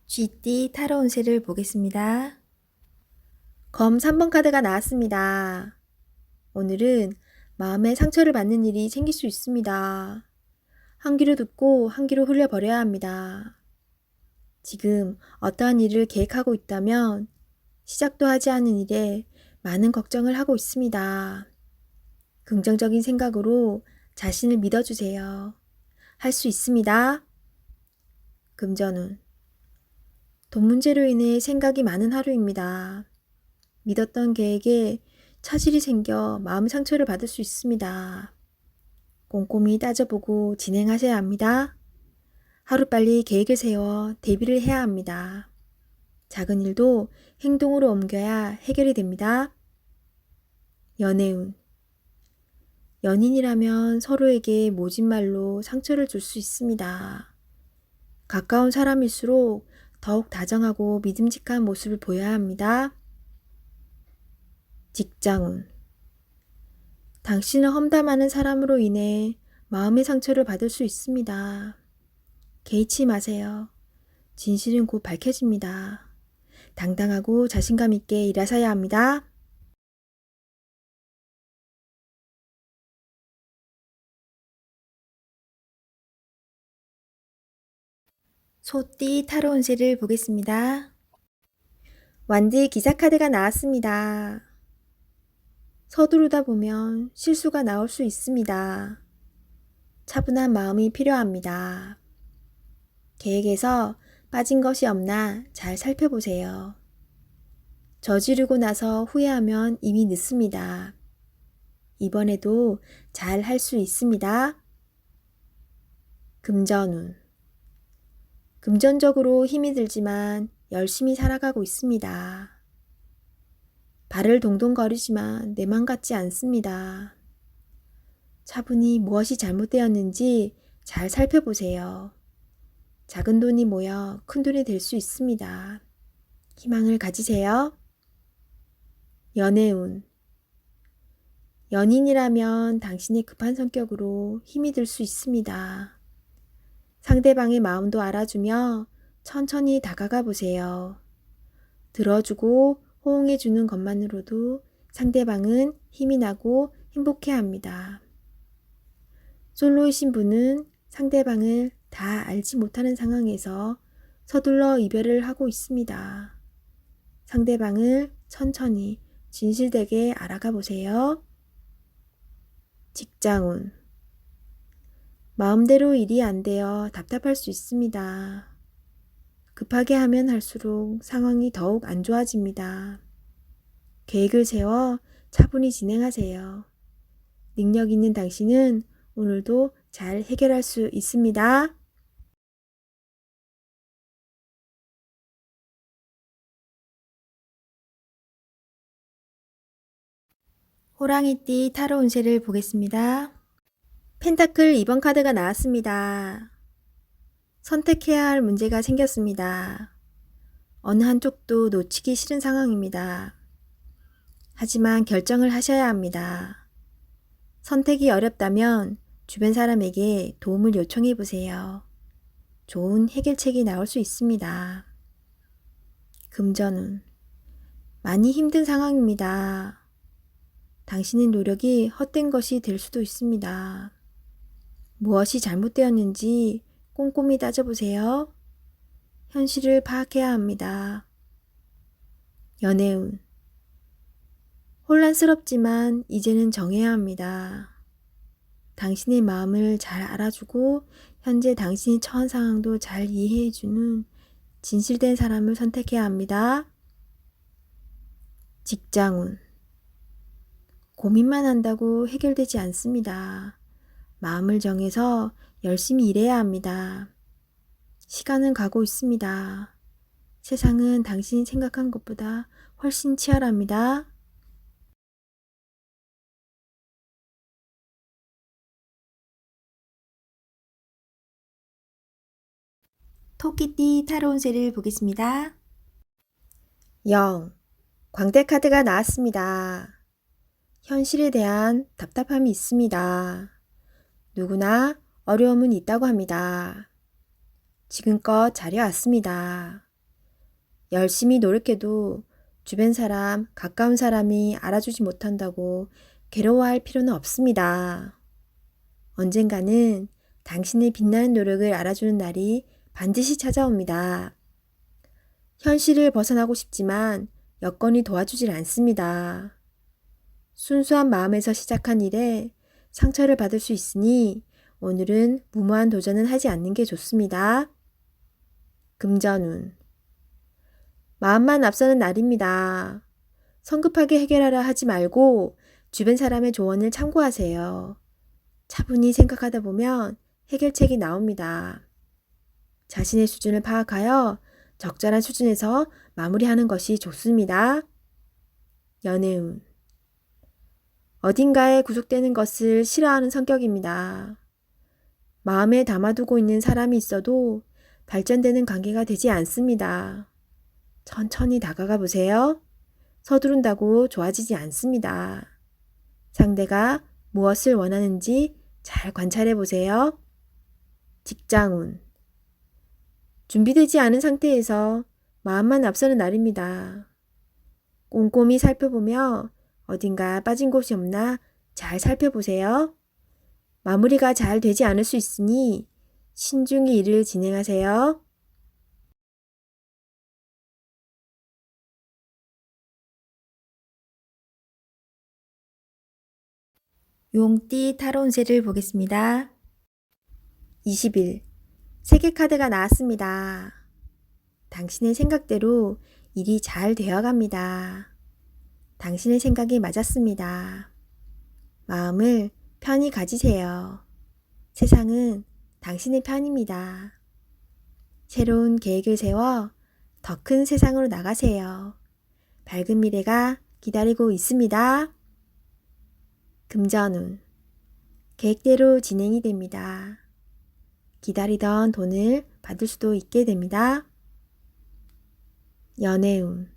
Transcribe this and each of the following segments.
쥐띠 타로 운세를 보겠습니다. 검 3번 카드가 나왔습니다. 오늘은 마음에 상처를 받는 일이 생길 수 있습니다. 한 귀로 듣고 한 귀로 흘려버려야 합니다. 지금 어떠한 일을 계획하고 있다면 시작도 하지 않은 일에 많은 걱정을 하고 있습니다. 긍정적인 생각으로 자신을 믿어주세요. 할 수 있습니다. 금전운. 돈 문제로 인해 생각이 많은 하루입니다. 믿었던 계획에 차질이 생겨 마음 상처를 받을 수 있습니다. 꼼꼼히 따져보고 진행하셔야 합니다. 하루빨리 계획을 세워 대비를 해야 합니다. 작은 일도 행동으로 옮겨야 해결이 됩니다. 연애운. 연인이라면 서로에게 모진 말로 상처를 줄 수 있습니다. 가까운 사람일수록 더욱 다정하고 믿음직한 모습을 보여야 합니다. 직장운. 당신을 험담하는 사람으로 인해 마음의 상처를 받을 수 있습니다. 개의치 마세요. 진실은 곧 밝혀집니다. 당당하고 자신감 있게 일하셔야 합니다. 소띠 타로 운세를 보겠습니다. 완지 기사 카드가 나왔습니다. 서두르다 보면 실수가 나올 수 있습니다. 차분한 마음이 필요합니다. 계획에서 빠진 것이 없나 잘 살펴보세요. 저지르고 나서 후회하면 이미 늦습니다. 이번에도 잘 할 수 있습니다. 금전운. 금전적으로 힘이 들지만 열심히 살아가고 있습니다. 발을 동동거리지만 내 맘 같지 않습니다. 차분히 무엇이 잘못되었는지 잘 살펴보세요. 작은 돈이 모여 큰 돈이 될 수 있습니다. 희망을 가지세요. 연애운. 연인이라면 당신의 급한 성격으로 힘이 들 수 있습니다. 상대방의 마음도 알아주며 천천히 다가가 보세요. 들어주고 호응해주는 것만으로도 상대방은 힘이 나고 행복해합니다. 솔로이신 분은 상대방을 다 알지 못하는 상황에서 서둘러 이별을 하고 있습니다. 상대방을 천천히 진실되게 알아가 보세요. 직장운. 마음대로 일이 안 되어 답답할 수 있습니다. 급하게 하면 할수록 상황이 더욱 안 좋아집니다. 계획을 세워 차분히 진행하세요. 능력 있는 당신은 오늘도 잘 해결할 수 있습니다. 호랑이띠 타로 운세를 보겠습니다. 펜타클 2번 카드가 나왔습니다. 선택해야 할 문제가 생겼습니다. 어느 한쪽도 놓치기 싫은 상황입니다. 하지만 결정을 하셔야 합니다. 선택이 어렵다면 주변 사람에게 도움을 요청해 보세요. 좋은 해결책이 나올 수 있습니다. 금전운. 많이 힘든 상황입니다. 당신의 노력이 헛된 것이 될 수도 있습니다. 무엇이 잘못되었는지 꼼꼼히 따져보세요. 현실을 파악해야 합니다. 연애운. 혼란스럽지만 이제는 정해야 합니다. 당신의 마음을 잘 알아주고 현재 당신이 처한 상황도 잘 이해해주는 진실된 사람을 선택해야 합니다. 직장운. 고민만 한다고 해결되지 않습니다. 마음을 정해서 열심히 일해야 합니다. 시간은 가고 있습니다. 세상은 당신이 생각한 것보다 훨씬 치열합니다. 토끼띠 타로 운세를 보겠습니다. 0. 광대 카드가 나왔습니다. 현실에 대한 답답함이 있습니다. 누구나 어려움은 있다고 합니다. 지금껏 잘해왔습니다. 열심히 노력해도 주변 사람, 가까운 사람이 알아주지 못한다고 괴로워할 필요는 없습니다. 언젠가는 당신의 빛나는 노력을 알아주는 날이 반드시 찾아옵니다. 현실을 벗어나고 싶지만 여건이 도와주질 않습니다. 순수한 마음에서 시작한 일에 상처를 받을 수 있으니 오늘은 무모한 도전은 하지 않는 게 좋습니다. 금전운. 마음만 앞서는 날입니다. 성급하게 해결하려 하지 말고 주변 사람의 조언을 참고하세요. 차분히 생각하다 보면 해결책이 나옵니다. 자신의 수준을 파악하여 적절한 수준에서 마무리하는 것이 좋습니다. 연애운. 어딘가에 구속되는 것을 싫어하는 성격입니다. 마음에 담아두고 있는 사람이 있어도 발전되는 관계가 되지 않습니다. 천천히 다가가 보세요. 서두른다고 좋아지지 않습니다. 상대가 무엇을 원하는지 잘 관찰해 보세요. 직장운. 준비되지 않은 상태에서 마음만 앞서는 날입니다. 꼼꼼히 살펴보며 어딘가 빠진 곳이 없나 잘 살펴보세요. 마무리가 잘 되지 않을 수 있으니 신중히 일을 진행하세요. 용띠 타로 운세를 보겠습니다. 20일 세계 카드가 나왔습니다. 당신의 생각대로 일이 잘 되어갑니다. 당신의 생각이 맞았습니다. 마음을 편히 가지세요. 세상은 당신의 편입니다. 새로운 계획을 세워 더 큰 세상으로 나가세요. 밝은 미래가 기다리고 있습니다. 금전운. 계획대로 진행이 됩니다. 기다리던 돈을 받을 수도 있게 됩니다. 연애운.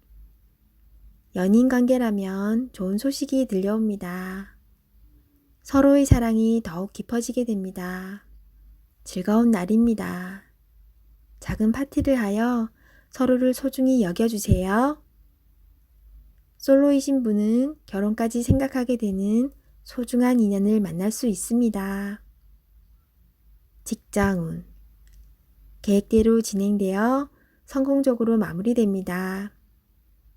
연인 관계라면 좋은 소식이 들려옵니다. 서로의 사랑이 더욱 깊어지게 됩니다. 즐거운 날입니다. 작은 파티를 하여 서로를 소중히 여겨주세요. 솔로이신 분은 결혼까지 생각하게 되는 소중한 인연을 만날 수 있습니다. 직장운. 계획대로 진행되어 성공적으로 마무리됩니다.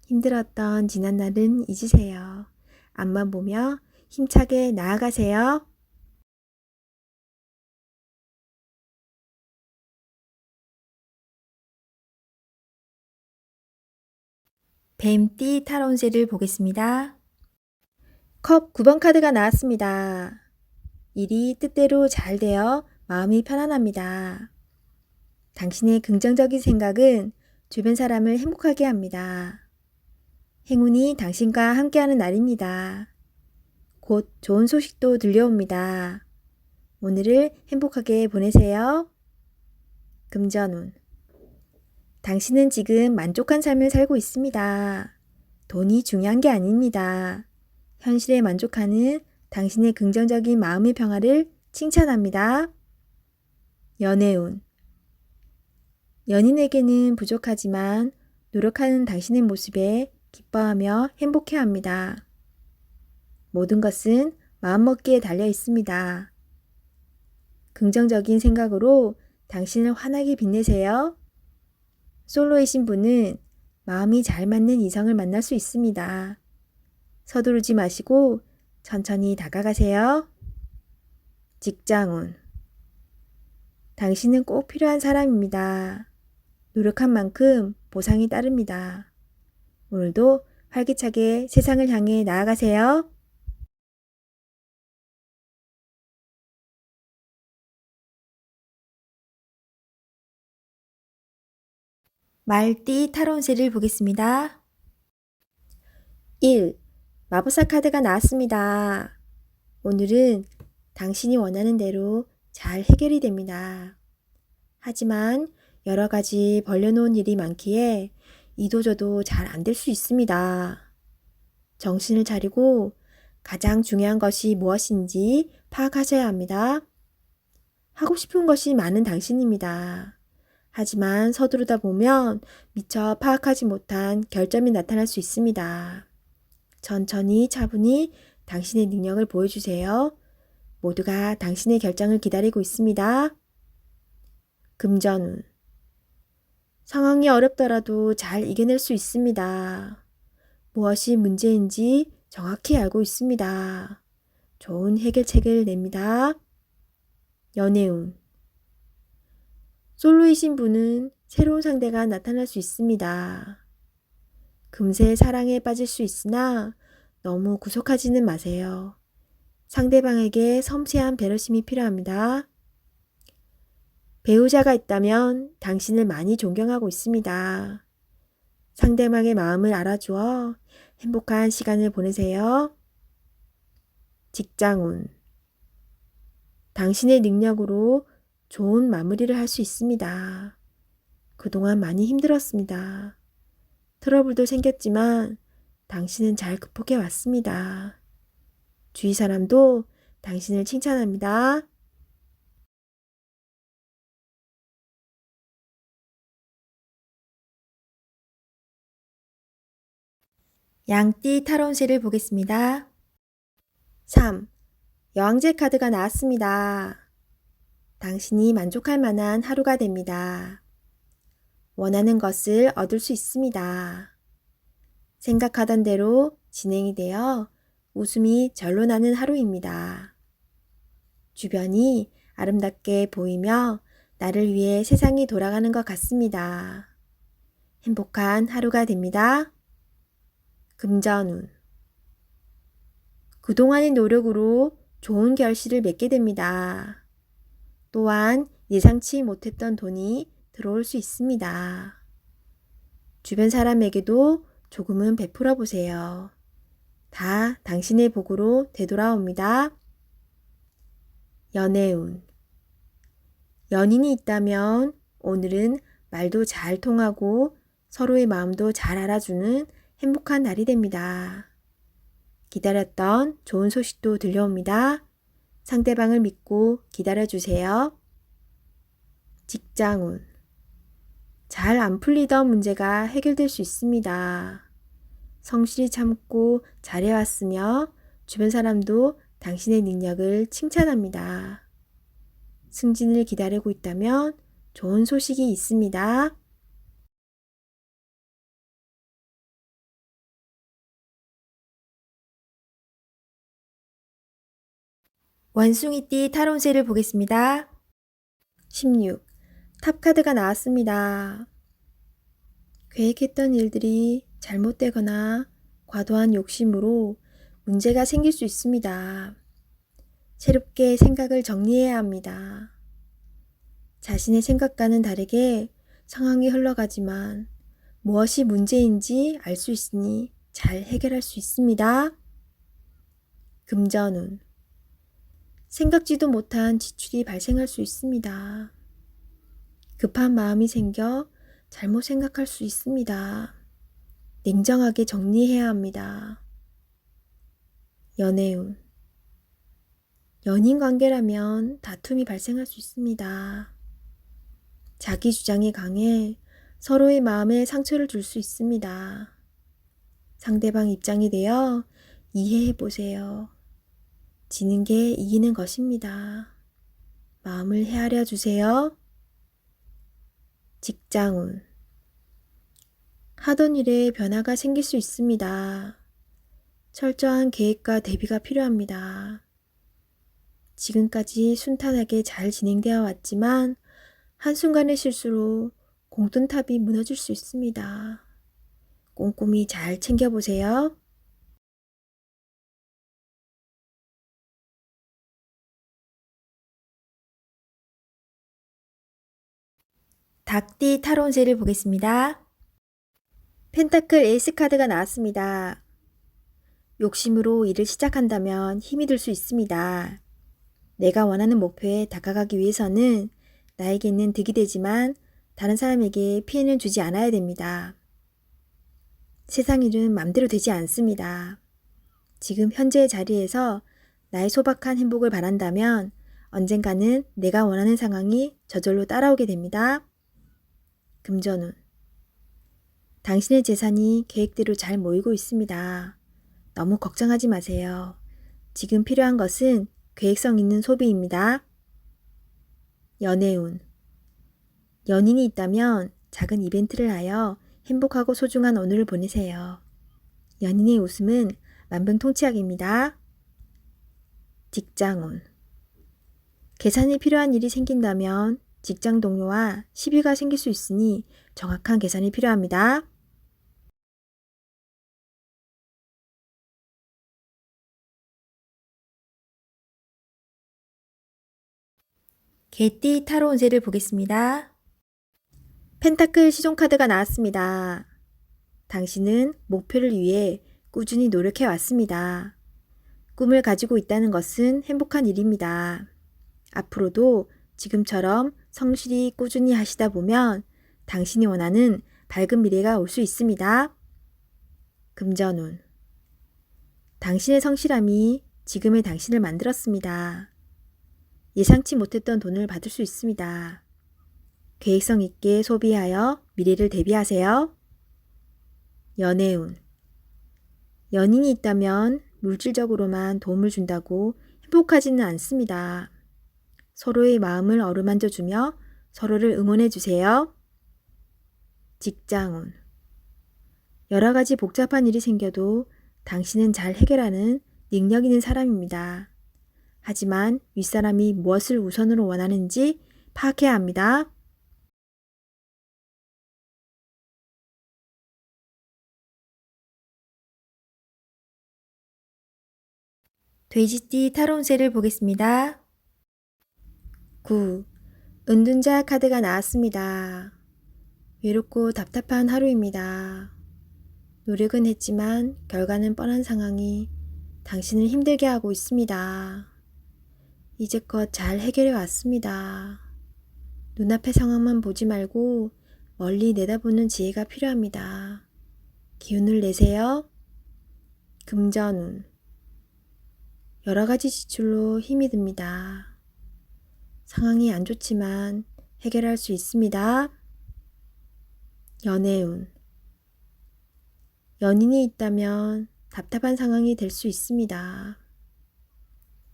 힘들었던 지난날은 잊으세요. 앞만 보며 힘차게 나아가세요. 뱀띠 타로 운세를 보겠습니다. 컵 9번 카드가 나왔습니다. 일이 뜻대로 잘 되어 마음이 편안합니다. 당신의 긍정적인 생각은 주변 사람을 행복하게 합니다. 행운이 당신과 함께하는 날입니다. 곧 좋은 소식도 들려옵니다. 오늘을 행복하게 보내세요. 금전운. 당신은 지금 만족한 삶을 살고 있습니다. 돈이 중요한 게 아닙니다. 현실에 만족하는 당신의 긍정적인 마음의 평화를 칭찬합니다. 연애운. 연인에게는 부족하지만 노력하는 당신의 모습에 기뻐하며 행복해합니다. 모든 것은 마음먹기에 달려 있습니다. 긍정적인 생각으로 당신을 환하게 빛내세요. 솔로이신 분은 마음이 잘 맞는 이성을 만날 수 있습니다. 서두르지 마시고 천천히 다가가세요. 직장운. 당신은 꼭 필요한 사람입니다. 노력한 만큼 보상이 따릅니다. 오늘도 활기차게 세상을 향해 나아가세요. 말띠 타로 운세를 보겠습니다. 1. 마법사 카드가 나왔습니다. 오늘은 당신이 원하는 대로 잘 해결이 됩니다. 하지만 여러 가지 벌려놓은 일이 많기에 이도저도 잘 안 될 수 있습니다. 정신을 차리고 가장 중요한 것이 무엇인지 파악하셔야 합니다. 하고 싶은 것이 많은 당신입니다. 하지만 서두르다 보면 미처 파악하지 못한 결점이 나타날 수 있습니다. 천천히 차분히 당신의 능력을 보여주세요. 모두가 당신의 결정을 기다리고 있습니다. 금전운. 상황이 어렵더라도 잘 이겨낼 수 있습니다. 무엇이 문제인지 정확히 알고 있습니다. 좋은 해결책을 냅니다. 연애운. 솔로이신 분은 새로운 상대가 나타날 수 있습니다. 금세 사랑에 빠질 수 있으나 너무 구속하지는 마세요. 상대방에게 섬세한 배려심이 필요합니다. 배우자가 있다면 당신을 많이 존경하고 있습니다. 상대방의 마음을 알아주어 행복한 시간을 보내세요. 직장운. 당신의 능력으로 좋은 마무리를 할 수 있습니다. 그동안 많이 힘들었습니다. 트러블도 생겼지만 당신은 잘 극복해 왔습니다. 주위 사람도 당신을 칭찬합니다. 양띠 타로운세를 보겠습니다. 3. 여왕제 카드가 나왔습니다. 당신이 만족할 만한 하루가 됩니다. 원하는 것을 얻을 수 있습니다. 생각하던 대로 진행이 되어 웃음이 절로 나는 하루입니다. 주변이 아름답게 보이며 나를 위해 세상이 돌아가는 것 같습니다. 행복한 하루가 됩니다. 금전운. 그동안의 노력으로 좋은 결실을 맺게 됩니다. 또한 예상치 못했던 돈이 들어올 수 있습니다. 주변 사람에게도 조금은 베풀어 보세요. 다 당신의 복으로 되돌아옵니다. 연애운. 연인이 있다면 오늘은 말도 잘 통하고 서로의 마음도 잘 알아주는 행복한 날이 됩니다. 기다렸던 좋은 소식도 들려옵니다. 상대방을 믿고 기다려주세요. 직장운. 잘 안 풀리던 문제가 해결될 수 있습니다. 성실히 참고 잘해왔으며 주변 사람도 당신의 능력을 칭찬합니다. 승진을 기다리고 있다면 좋은 소식이 있습니다. 원숭이띠 타로운세를 보겠습니다. 16. 탑카드가 나왔습니다. 계획했던 일들이 잘못되거나 과도한 욕심으로 문제가 생길 수 있습니다. 새롭게 생각을 정리해야 합니다. 자신의 생각과는 다르게 상황이 흘러가지만 무엇이 문제인지 알 수 있으니 잘 해결할 수 있습니다. 금전운. 생각지도 못한 지출이 발생할 수 있습니다. 급한 마음이 생겨 잘못 생각할 수 있습니다. 냉정하게 정리해야 합니다. 연애운. 연인 관계라면 다툼이 발생할 수 있습니다. 자기 주장이 강해 서로의 마음에 상처를 줄 수 있습니다. 상대방 입장이 되어 이해해 보세요. 지는 게 이기는 것입니다. 마음을 헤아려 주세요. 직장운. 하던 일에 변화가 생길 수 있습니다. 철저한 계획과 대비가 필요합니다. 지금까지 순탄하게 잘 진행되어 왔지만 한순간의 실수로 공든탑이 무너질 수 있습니다. 꼼꼼히 잘 챙겨보세요. 닭띠 타로운세를 보겠습니다. 펜타클 에이스 카드가 나왔습니다. 욕심으로 일을 시작한다면 힘이 들 수 있습니다. 내가 원하는 목표에 다가가기 위해서는 나에게 있는 득이 되지만 다른 사람에게 피해는 주지 않아야 됩니다. 세상 일은 맘대로 되지 않습니다. 지금 현재의 자리에서 나의 소박한 행복을 바란다면 언젠가는 내가 원하는 상황이 저절로 따라오게 됩니다. 금전운. 당신의 재산이 계획대로 잘 모이고 있습니다. 너무 걱정하지 마세요. 지금 필요한 것은 계획성 있는 소비입니다. 연애운. 연인이 있다면 작은 이벤트를 하여 행복하고 소중한 오늘을 보내세요. 연인의 웃음은 만병통치약입니다. 직장운. 계산이 필요한 일이 생긴다면 직장 동료와 시비가 생길 수 있으니 정확한 계산이 필요합니다. 개띠 타로 운세를 보겠습니다. 펜타클 시종카드가 나왔습니다. 당신은 목표를 위해 꾸준히 노력해 왔습니다. 꿈을 가지고 있다는 것은 행복한 일입니다. 앞으로도 지금처럼 성실히 꾸준히 하시다 보면 당신이 원하는 밝은 미래가 올 수 있습니다. 금전운. 당신의 성실함이 지금의 당신을 만들었습니다. 예상치 못했던 돈을 받을 수 있습니다. 계획성 있게 소비하여 미래를 대비하세요. 연애운. 연인이 있다면 물질적으로만 도움을 준다고 행복하지는 않습니다. 서로의 마음을 어루만져주며 서로를 응원해 주세요. 직장운. 여러 가지 복잡한 일이 생겨도 당신은 잘 해결하는 능력 있는 사람입니다. 하지만 윗사람이 무엇을 우선으로 원하는지 파악해야 합니다. 돼지띠 타로 운세를 보겠습니다. 9. 은둔자 카드가 나왔습니다. 외롭고 답답한 하루입니다. 노력은 했지만 결과는 뻔한 상황이 당신을 힘들게 하고 있습니다. 이제껏 잘 해결해 왔습니다. 눈앞의 상황만 보지 말고 멀리 내다보는 지혜가 필요합니다. 기운을 내세요. 금전운. 여러 가지 지출로 힘이 듭니다. 상황이 안 좋지만 해결할 수 있습니다. 연애운. 연인이 있다면 답답한 상황이 될 수 있습니다.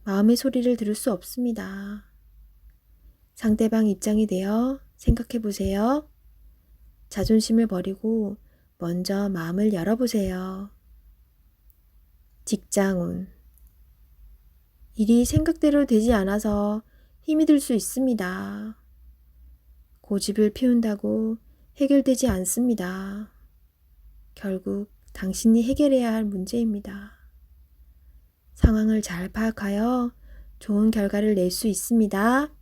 마음의 소리를 들을 수 없습니다. 상대방 입장이 되어 생각해 보세요. 자존심을 버리고 먼저 마음을 열어보세요. 직장운. 일이 생각대로 되지 않아서 힘이 들 수 있습니다. 고집을 피운다고 해결되지 않습니다. 결국 당신이 해결해야 할 문제입니다. 상황을 잘 파악하여 좋은 결과를 낼 수 있습니다.